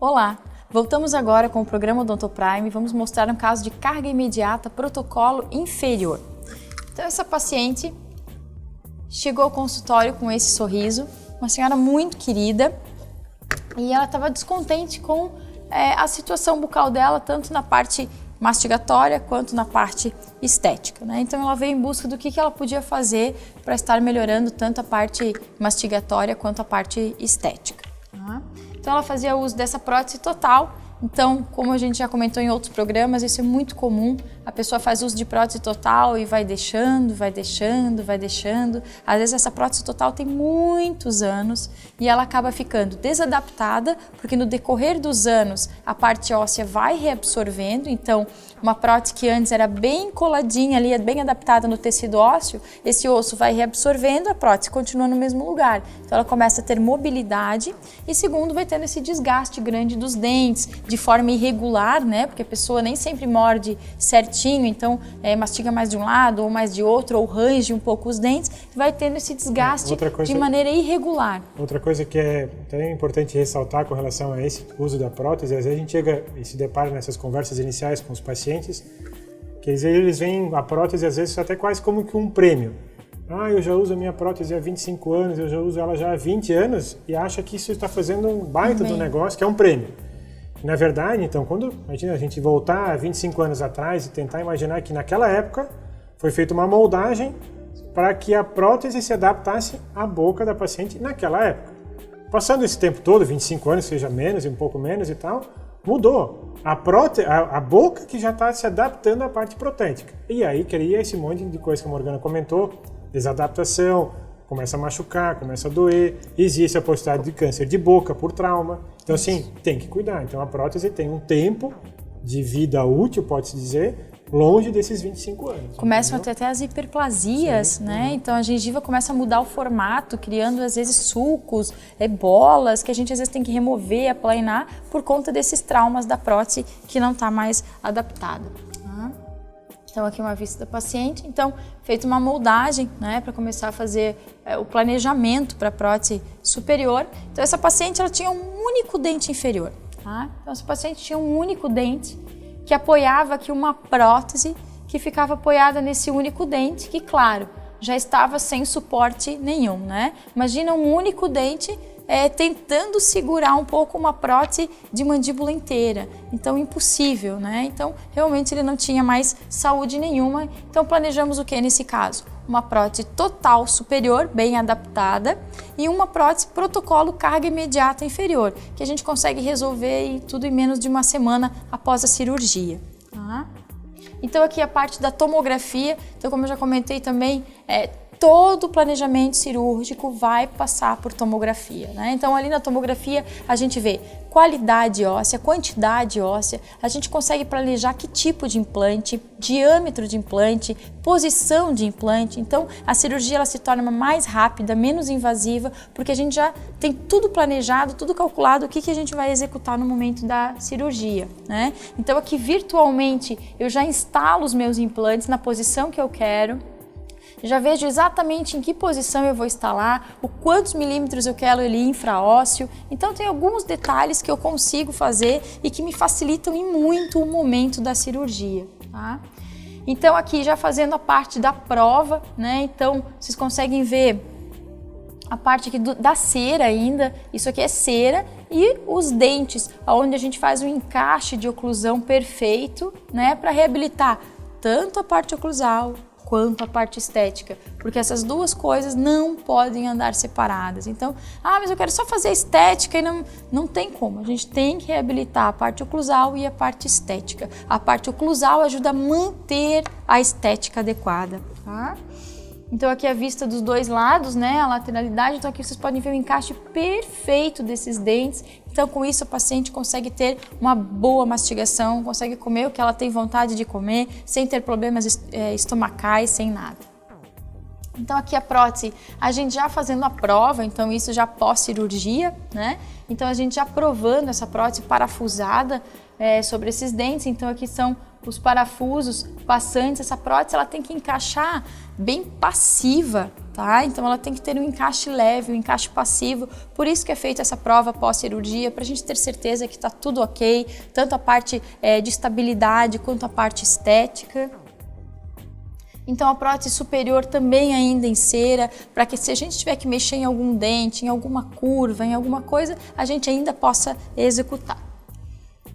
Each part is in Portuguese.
Olá! Voltamos agora com o programa Odontoprime e vamos mostrar um caso de carga imediata protocolo inferior. Então essa paciente chegou ao consultório com esse sorriso, uma senhora muito querida, e ela estava descontente com a situação bucal dela, tanto na parte mastigatória quanto na parte estética, né? Então ela veio em busca do que ela podia fazer para estar melhorando tanto a parte mastigatória quanto a parte estética. Tá? Então ela fazia uso dessa prótese total. Então, como a gente já comentou em outros programas, isso é muito comum. A pessoa faz uso de prótese total e vai deixando, vai deixando, vai deixando. Às vezes essa prótese total tem muitos anos e ela acaba ficando desadaptada, porque no decorrer dos anos a parte óssea vai reabsorvendo. Então, uma prótese que antes era bem coladinha ali, bem adaptada no tecido ósseo, esse osso vai reabsorvendo, a prótese continua no mesmo lugar. Então ela começa a ter mobilidade e segundo, vai tendo esse desgaste grande dos dentes, de forma irregular, né? Porque a pessoa nem sempre morde certinho, então mastiga mais de um lado ou mais de outro, ou range um pouco os dentes, vai tendo esse desgaste de maneira irregular. Outra coisa que é também importante ressaltar com relação a esse uso da prótese, às vezes a gente chega e se depara nessas conversas iniciais com os pacientes, que eles veem a prótese às vezes até quase como que um prêmio. Eu já uso a minha prótese há 25 anos, eu já uso ela já há 20 anos e acha que isso está fazendo um baita do negócio, que é um prêmio. Na verdade, então, quando imagina a gente voltar 25 anos atrás e tentar imaginar que naquela época foi feita uma moldagem para que a prótese se adaptasse à boca da paciente naquela época. Passando esse tempo todo, 25 anos, seja menos e um pouco menos e tal, mudou. A boca que já está se adaptando à parte protética. E aí cria esse monte de coisa que a Morgana comentou, desadaptação, começa a machucar, começa a doer, existe a possibilidade de câncer de boca por trauma. Então, assim, tem que cuidar. Então, a prótese tem um tempo de vida útil, pode-se dizer, longe desses 25 anos. Começam a ter até as hiperplasias, né? Então, a gengiva começa a mudar o formato, criando, às vezes, sulcos, bolas, que a gente, às vezes, tem que remover, aplanar, por conta desses traumas da prótese que não está mais adaptada. Então, aqui uma vista da paciente. Então, feita uma moldagem, né, para começar a fazer o planejamento para a prótese superior. Então, essa paciente ela tinha um único dente inferior. Tá? Então, essa paciente tinha um único dente que apoiava aqui uma prótese que ficava apoiada nesse único dente, que, claro, já estava sem suporte nenhum, né? Imagina um único dente tentando segurar um pouco uma prótese de mandíbula inteira. Então, impossível, né? Então, realmente ele não tinha mais saúde nenhuma. Então, planejamos o que nesse caso? Uma prótese total superior, bem adaptada, e uma prótese protocolo carga imediata inferior, que a gente consegue resolver tudo em menos de uma semana após a cirurgia. Tá? Então, aqui a parte da tomografia. Então, como eu já comentei também, todo o planejamento cirúrgico vai passar por tomografia, né? Então, ali na tomografia, a gente vê qualidade óssea, quantidade óssea, a gente consegue planejar que tipo de implante, diâmetro de implante, posição de implante. Então, a cirurgia ela se torna mais rápida, menos invasiva, porque a gente já tem tudo planejado, tudo calculado, o que a gente vai executar no momento da cirurgia, né? Então, aqui virtualmente, eu já instalo os meus implantes na posição que eu quero, já vejo exatamente em que posição eu vou instalar, o quantos milímetros eu quero ali infraósseo. Então tem alguns detalhes que eu consigo fazer e que me facilitam em muito o momento da cirurgia. Tá? Então aqui já fazendo a parte da prova, né? Então vocês conseguem ver a parte aqui da cera ainda, isso aqui é cera, e os dentes, onde a gente faz um encaixe de oclusão perfeito, né? Para reabilitar tanto a parte oclusal quanto a parte estética, porque essas duas coisas não podem andar separadas. Então, mas eu quero só fazer a estética e não tem como. A gente tem que reabilitar a parte oclusal e a parte estética. A parte oclusal ajuda a manter a estética adequada. Tá? Então, aqui a vista dos dois lados, né, a lateralidade. Então, aqui vocês podem ver o encaixe perfeito desses dentes. Então, com isso, a paciente consegue ter uma boa mastigação, consegue comer o que ela tem vontade de comer, sem ter problemas estomacais, sem nada. Então, aqui a prótese, a gente já fazendo a prova, então isso já pós-cirurgia, né? Então, a gente já provando essa prótese parafusada sobre esses dentes. Então, aqui são os parafusos passantes, essa prótese ela tem que encaixar bem passiva, tá? Então ela tem que ter um encaixe leve, um encaixe passivo. Por isso que é feita essa prova pós-cirurgia, para a gente ter certeza que está tudo ok, tanto a parte de estabilidade quanto a parte estética. Então a prótese superior também ainda em cera, para que se a gente tiver que mexer em algum dente, em alguma curva, em alguma coisa, a gente ainda possa executar.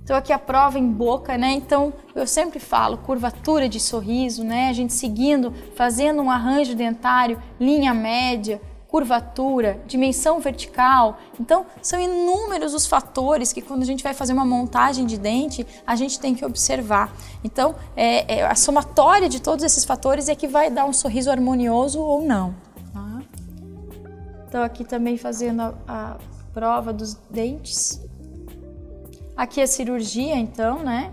Então aqui a prova em boca, né? Então eu sempre falo curvatura de sorriso, né? A gente seguindo, fazendo um arranjo dentário, linha média, curvatura, dimensão vertical. Então são inúmeros os fatores que quando a gente vai fazer uma montagem de dente, a gente tem que observar. Então a somatória de todos esses fatores é que vai dar um sorriso harmonioso ou não. Tá? Então aqui também fazendo a prova dos dentes. Aqui é a cirurgia, então, né?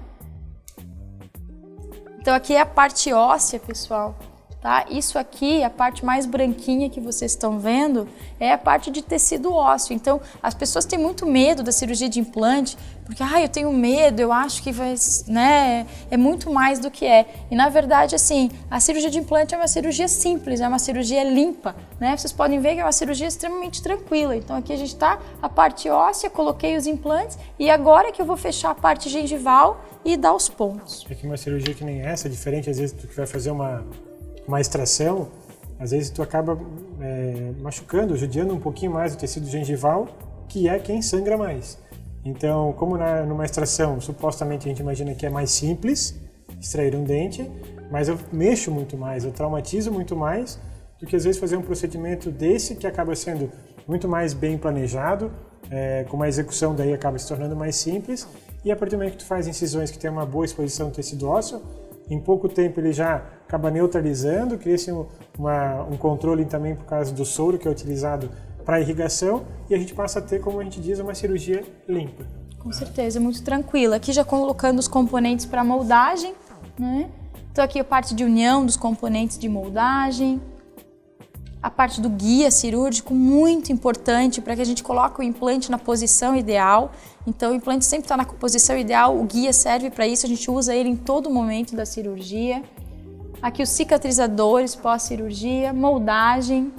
Então aqui é a parte óssea, pessoal, tá? Isso aqui, a parte mais branquinha que vocês estão vendo, é a parte de tecido ósseo. Então, as pessoas têm muito medo da cirurgia de implante, porque, eu tenho medo, eu acho que vai, né? É muito mais do que é. E, na verdade, assim, a cirurgia de implante é uma cirurgia simples, é uma cirurgia limpa, né? Vocês podem ver que é uma cirurgia extremamente tranquila. Então, aqui a gente tá, a parte óssea, coloquei os implantes, e agora que eu vou fechar a parte gengival e dar os pontos. É que uma cirurgia que nem essa, diferente, às vezes, tu que vai fazer uma extração, às vezes tu acaba machucando, judiando um pouquinho mais o tecido gengival, que é quem sangra mais. Então, como numa extração, supostamente a gente imagina que é mais simples extrair um dente, mas eu mexo muito mais, eu traumatizo muito mais do que às vezes fazer um procedimento desse que acaba sendo muito mais bem planejado, com uma execução daí acaba se tornando mais simples, e a partir do momento que tu faz incisões que tem uma boa exposição do tecido ósseo, em pouco tempo ele já acaba neutralizando, cria-se um controle também por causa do soro que é utilizado para irrigação, e a gente passa a ter, como a gente diz, uma cirurgia limpa. Com certeza, muito tranquila. Aqui já colocando os componentes para moldagem, né? Então aqui a parte de união dos componentes de moldagem, a parte do guia cirúrgico, muito importante para que a gente coloque o implante na posição ideal. Então o implante sempre está na posição ideal, o guia serve para isso, a gente usa ele em todo momento da cirurgia. Aqui os cicatrizadores pós-cirurgia, moldagem.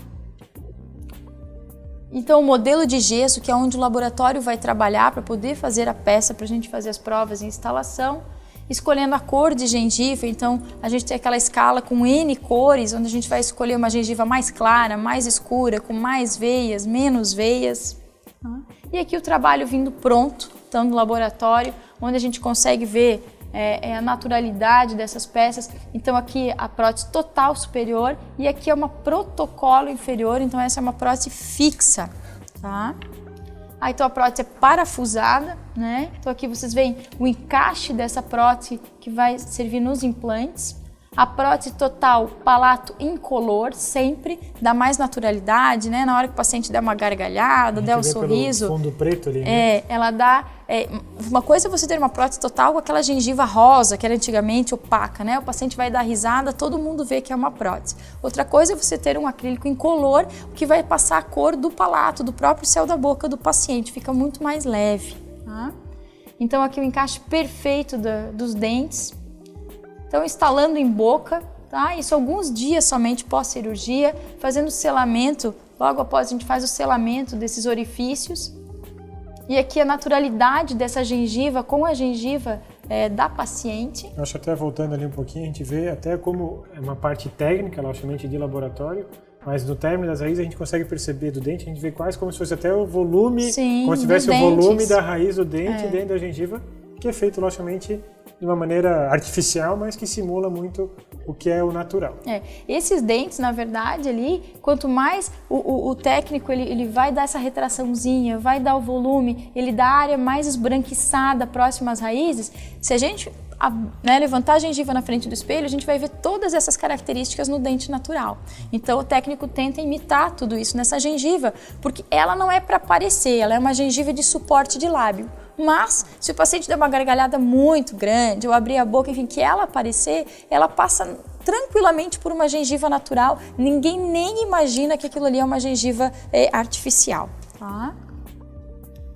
Então o modelo de gesso, que é onde o laboratório vai trabalhar para poder fazer a peça, para a gente fazer as provas e instalação. Escolhendo a cor de gengiva, então a gente tem aquela escala com N cores, onde a gente vai escolher uma gengiva mais clara, mais escura, com mais veias, menos veias. E aqui o trabalho vindo pronto, então no laboratório, onde a gente consegue ver a naturalidade dessas peças. Então aqui a prótese total superior e aqui é uma protocolo inferior, então essa é uma prótese fixa, tá? Então a prótese é parafusada, né? Então aqui vocês veem o encaixe dessa prótese que vai servir nos implantes. A prótese total, palato incolor, sempre dá mais naturalidade, né? Na hora que o paciente der uma gargalhada, der um sorriso. Pelo fundo preto ali, né? Ela dá. Uma coisa é você ter uma prótese total com aquela gengiva rosa, que era antigamente opaca, né? O paciente vai dar risada, todo mundo vê que é uma prótese. Outra coisa é você ter um acrílico incolor, que vai passar a cor do palato, do próprio céu da boca do paciente, fica muito mais leve. Tá? Então aqui o encaixe perfeito dos dentes. Então, instalando em boca, tá? Isso alguns dias somente pós-cirurgia, fazendo o selamento, logo após a gente faz o selamento desses orifícios. E aqui a naturalidade dessa gengiva com a gengiva da paciente. Eu acho até voltando ali um pouquinho, a gente vê até como é uma parte técnica, logicamente de laboratório, mas no término das raízes a gente consegue perceber do dente, a gente vê quase como se fosse até o volume, sim, como se tivesse o volume da raiz do dente dentro da gengiva, que é feito logicamente de uma maneira artificial, mas que simula muito o que é o natural. Esses dentes, na verdade, ali, quanto mais o técnico ele vai dar essa retraçãozinha, vai dar o volume, ele dá a área mais esbranquiçada próxima às raízes, se a gente levantar a gengiva na frente do espelho, a gente vai ver todas essas características no dente natural. Então o técnico tenta imitar tudo isso nessa gengiva, porque ela não é para aparecer, ela é uma gengiva de suporte de lábio. Mas, se o paciente der uma gargalhada muito grande, ou abrir a boca, enfim, que ela aparecer, ela passa tranquilamente por uma gengiva natural. Ninguém nem imagina que aquilo ali é uma gengiva artificial, tá?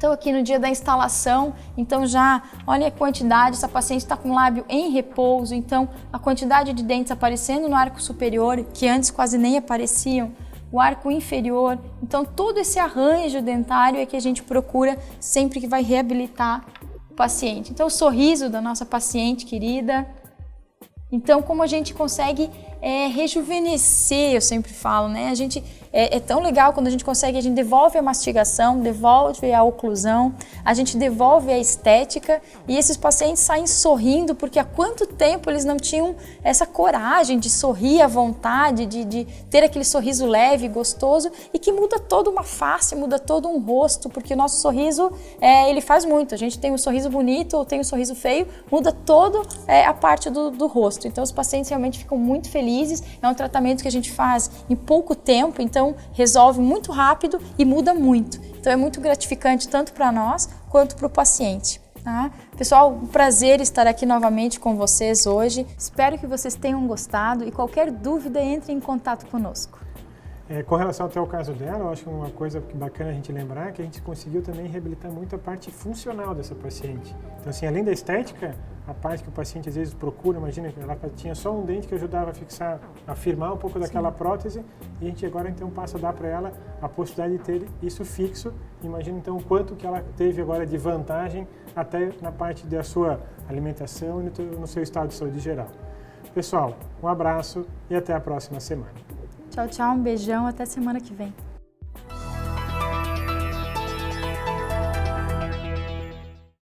Então aqui no dia da instalação, então já olha a quantidade, essa paciente está com o lábio em repouso, então a quantidade de dentes aparecendo no arco superior, que antes quase nem apareciam, o arco inferior, então todo esse arranjo dentário é que a gente procura sempre que vai reabilitar o paciente. Então o sorriso da nossa paciente querida, então como a gente consegue rejuvenescer, eu sempre falo, né? A gente é tão legal quando a gente consegue, a gente devolve a mastigação, devolve a oclusão, a gente devolve a estética e esses pacientes saem sorrindo porque há quanto tempo eles não tinham essa coragem de sorrir à vontade, de ter aquele sorriso leve, gostoso e que muda toda uma face, muda todo um rosto, porque o nosso sorriso, ele faz muito. A gente tem um sorriso bonito ou tem um sorriso feio, muda toda a parte do rosto. Então os pacientes realmente ficam muito felizes. É um tratamento que a gente faz em pouco tempo, então resolve muito rápido e muda muito. Então é muito gratificante tanto para nós quanto para o paciente. Tá? Pessoal, um prazer estar aqui novamente com vocês hoje. Espero que vocês tenham gostado e qualquer dúvida entre em contato conosco. Com relação até ao caso dela, eu acho que uma coisa bacana a gente lembrar é que a gente conseguiu também reabilitar muito a parte funcional dessa paciente. Então, assim, além da estética, a parte que o paciente às vezes procura, imagina que ela tinha só um dente que ajudava a fixar, a firmar um pouco daquela prótese, e a gente agora então passa a dar para ela a possibilidade de ter isso fixo. Imagina então o quanto que ela teve agora de vantagem até na parte da sua alimentação e no seu estado de saúde geral. Pessoal, um abraço e até a próxima semana. Tchau, tchau, um beijão, até semana que vem.